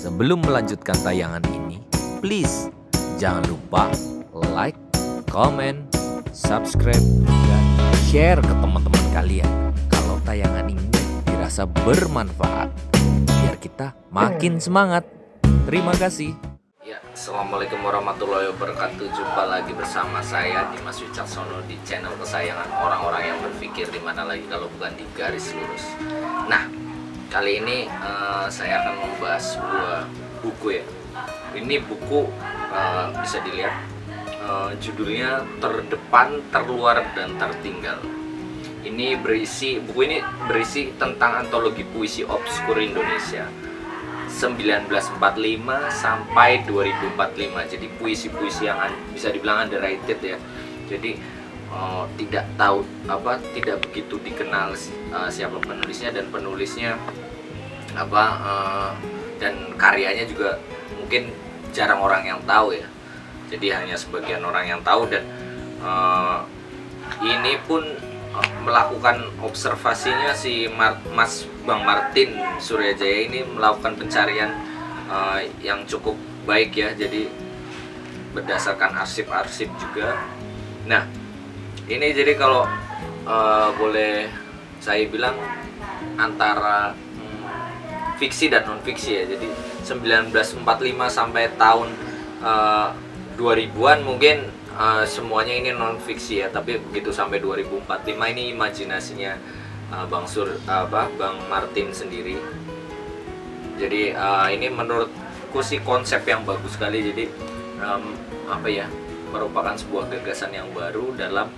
Sebelum melanjutkan tayangan ini, please jangan lupa like, comment, subscribe, dan share ke teman-teman kalian kalau tayangan ini dirasa bermanfaat, biar kita makin semangat. Terima kasih. Ya, assalamualaikum warahmatullahi wabarakatuh. Jumpa lagi bersama saya Dimas Wicaksono di channel kesayangan orang-orang yang berpikir di mana lagi kalau bukan di garis lurus. Nah, kali ini saya akan membahas sebuah buku ya. Ini buku bisa dilihat judulnya Terdepan, Terluar, dan Tertinggal. Buku ini berisi tentang antologi puisi obskur Indonesia 1945 sampai 2045. Jadi puisi-puisi yang bisa dibilang underrated ya. Jadi tidak begitu dikenal siapa penulisnya, dan penulisnya dan karyanya juga mungkin jarang orang yang tahu ya. Jadi hanya sebagian orang yang tahu, dan ini pun melakukan observasinya si Mas Bang Martin Suryajaya ini melakukan pencarian yang cukup baik ya. Jadi berdasarkan arsip-arsip juga. Nah, ini jadi kalau boleh saya bilang antara fiksi dan non fiksi ya. Jadi 1945 sampai tahun 2000-an mungkin semuanya ini non fiksi ya, tapi begitu sampai 2045 ini imajinasinya Bang Martin sendiri. Jadi ini menurutku sih konsep yang bagus sekali. Jadi merupakan sebuah gagasan yang baru dalam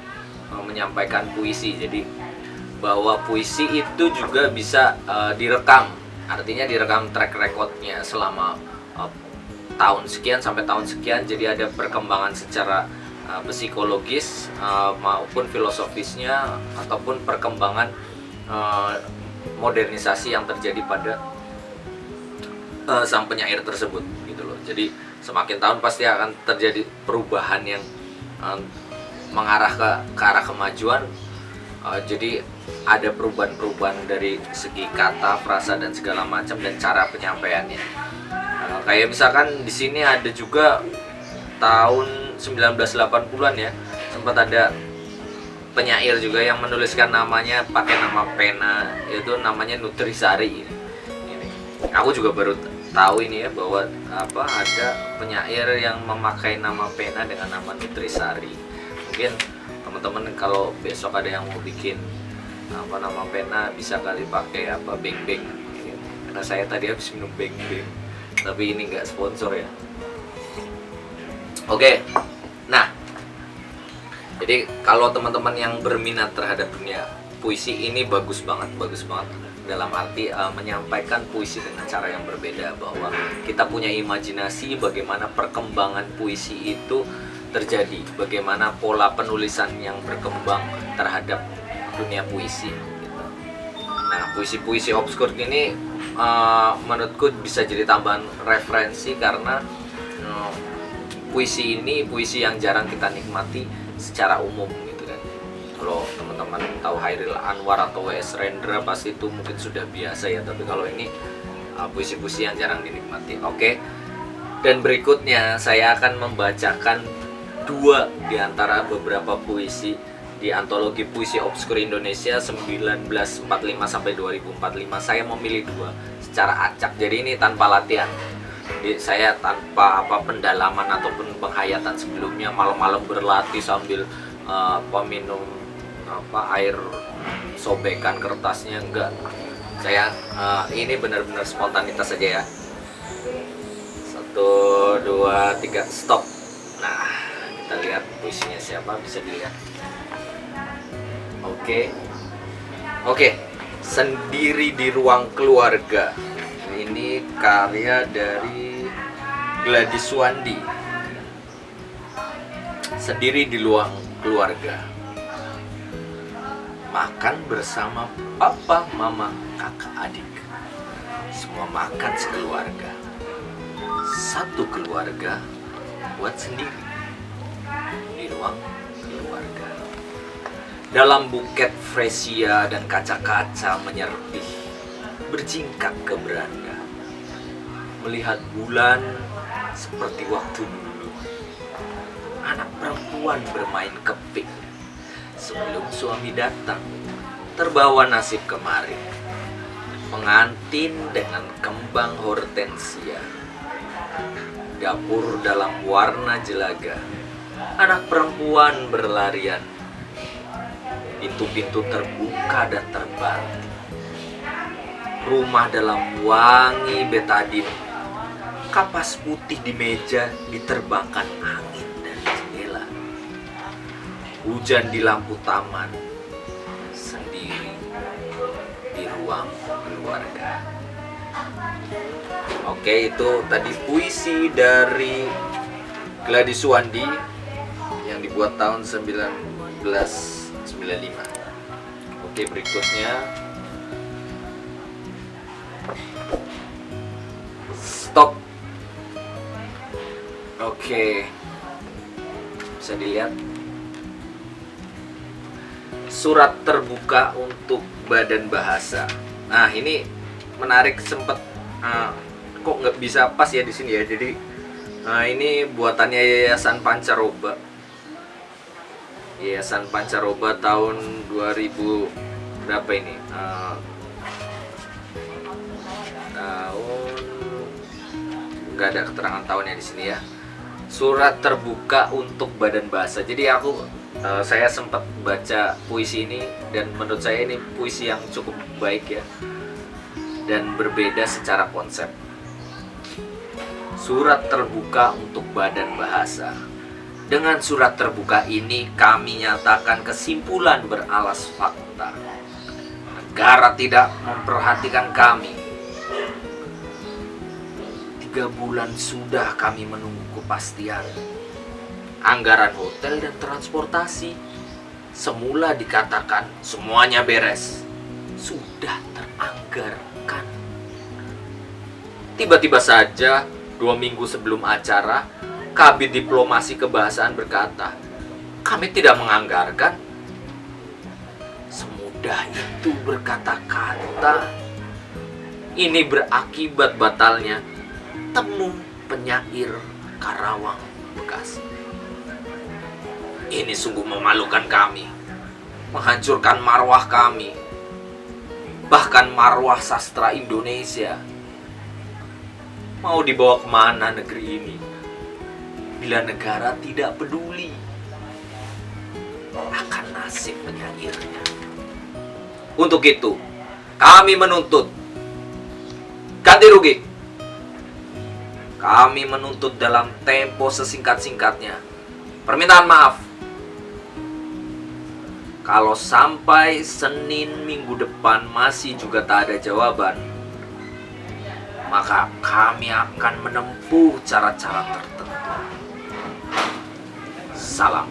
menyampaikan puisi. Jadi bahwa puisi itu juga bisa direkam, artinya direkam track recordnya selama tahun sekian sampai tahun sekian. Jadi ada perkembangan secara psikologis maupun filosofisnya, ataupun perkembangan modernisasi yang terjadi pada sang penyair tersebut gitu loh. Jadi semakin tahun pasti akan terjadi perubahan yang mengarah ke arah kemajuan. Jadi ada perubahan-perubahan dari segi kata, frasa, dan segala macam, dan cara penyampaiannya. Kayak misalkan di sini ada juga tahun 1980-an ya, sempat ada penyair juga yang menuliskan namanya pakai nama pena, yaitu namanya Nutrisari. Ini aku juga baru tahu ini ya, bahwa ada penyair yang memakai nama pena dengan nama Nutrisari. Mungkin teman-teman kalau besok ada yang mau bikin nama pena, bisa kali pakai Beng Beng. Karena saya tadi habis minum Beng Beng, tapi ini nggak sponsor ya. Oke. Nah, jadi kalau teman-teman yang berminat terhadap dunia puisi ini bagus banget dalam arti menyampaikan puisi dengan cara yang berbeda, bahwa kita punya imajinasi bagaimana perkembangan puisi itu terjadi, bagaimana pola penulisan yang berkembang terhadap dunia puisi gitu. Nah, puisi-puisi obskur ini menurutku bisa jadi tambahan referensi, karena puisi ini puisi yang jarang kita nikmati secara umum gitu kan. Kalau teman-teman tahu Hairil Anwar atau W.S. Rendra pasti itu mungkin sudah biasa ya, tapi kalau ini puisi-puisi yang jarang dinikmati. Oke. Dan berikutnya saya akan membacakan dua di antara beberapa puisi di antologi puisi obskur Indonesia 1945 sampai 2045. Saya memilih dua secara acak. Jadi ini tanpa latihan. Jadi saya tanpa pendalaman ataupun penghayatan sebelumnya, malam-malam berlatih sambil minum air sobekan kertasnya, enggak. Saya ini benar-benar spontanitas saja ya. 1, 2, 3, stop. Nah, kita lihat puisinya siapa, bisa dilihat. Oke. Sendiri di Ruang Keluarga. Ini karya dari Gladys Wandi. Sendiri di ruang keluarga. Makan bersama papa, mama, kakak, adik. Semua makan sekeluarga. Satu keluarga buat sendiri di ruang keluarga. Dalam buket fresia dan kaca-kaca menyerpih, berjingkak ke beranda. melihat bulan seperti waktu dulu. Anak perempuan bermain kepik sebelum suami datang, terbawa nasib kemari. Pengantin dengan kembang hortensia, dapur dalam warna jelaga. Anak perempuan berlarian, pintu-pintu terbuka dan terbanting. Rumah dalam wangi betadin, kapas putih di meja diterbangkan angin dari jendela. Hujan di lampu taman, sendiri di ruang keluarga. Oke, itu tadi puisi dari Gladys Suwandi yang dibuat tahun 1995. Oke, berikutnya stop. Oke, bisa dilihat surat terbuka untuk Badan Bahasa. Nah, ini menarik, sempet kok nggak bisa pas ya di sini ya. Jadi ini buatannya Yayasan Pancaroba. Yayasan Pancaroba tahun 2000 berapa ini? Tahun nggak ada keterangan tahunnya di sini ya. Surat terbuka untuk Badan Bahasa. Jadi saya sempat baca puisi ini dan menurut saya ini puisi yang cukup baik ya, dan berbeda secara konsep. Surat terbuka untuk Badan Bahasa. Dengan surat terbuka ini kami nyatakan kesimpulan beralas fakta. Negara tidak memperhatikan kami. 3 bulan sudah kami menunggu kepastian. Anggaran hotel dan transportasi semula dikatakan semuanya beres, sudah teranggarkan. Tiba-tiba saja 2 minggu sebelum acara, Kabid Diplomasi Kebahasaan berkata, kami tidak menganggarkan. Semudah itu berkata-kata. Ini berakibat batalnya temu penyair Karawang, Bekasi. Ini sungguh memalukan kami, menghancurkan marwah kami, bahkan marwah sastra Indonesia. Mau dibawa kemana negeri ini bila negara tidak peduli akan nasib penyairnya? Untuk itu, kami menuntut ganti rugi. Kami menuntut dalam tempo sesingkat-singkatnya permintaan maaf. Kalau sampai Senin minggu depan masih juga tak ada jawaban, maka kami akan menempuh cara-cara tertentu. Salam.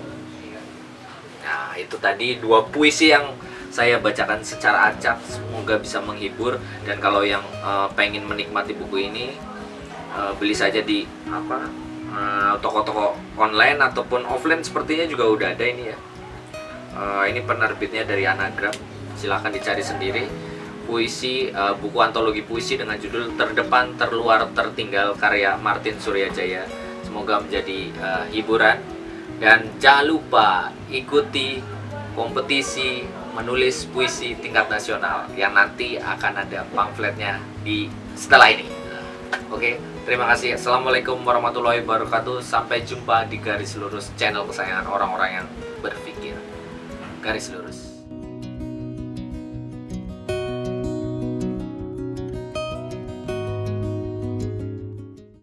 Nah, itu tadi 2 puisi yang saya bacakan secara acak. Semoga bisa menghibur. Dan kalau yang pengen menikmati buku ini, beli saja di toko-toko online ataupun offline, sepertinya juga udah ada ini ya. Ini penerbitnya dari Anagram, silahkan dicari sendiri. Puisi, buku antologi puisi dengan judul Terdepan, Terluar, Tertinggal, karya Martin Suryajaya. Semoga menjadi hiburan. Dan jangan lupa ikuti kompetisi menulis puisi tingkat nasional yang nanti akan ada pamfletnya di setelah ini. Oke, terima kasih. Assalamualaikum warahmatullahi wabarakatuh. Sampai jumpa di Garis Lurus, channel kesayangan orang-orang yang berpikir. Garis Lurus.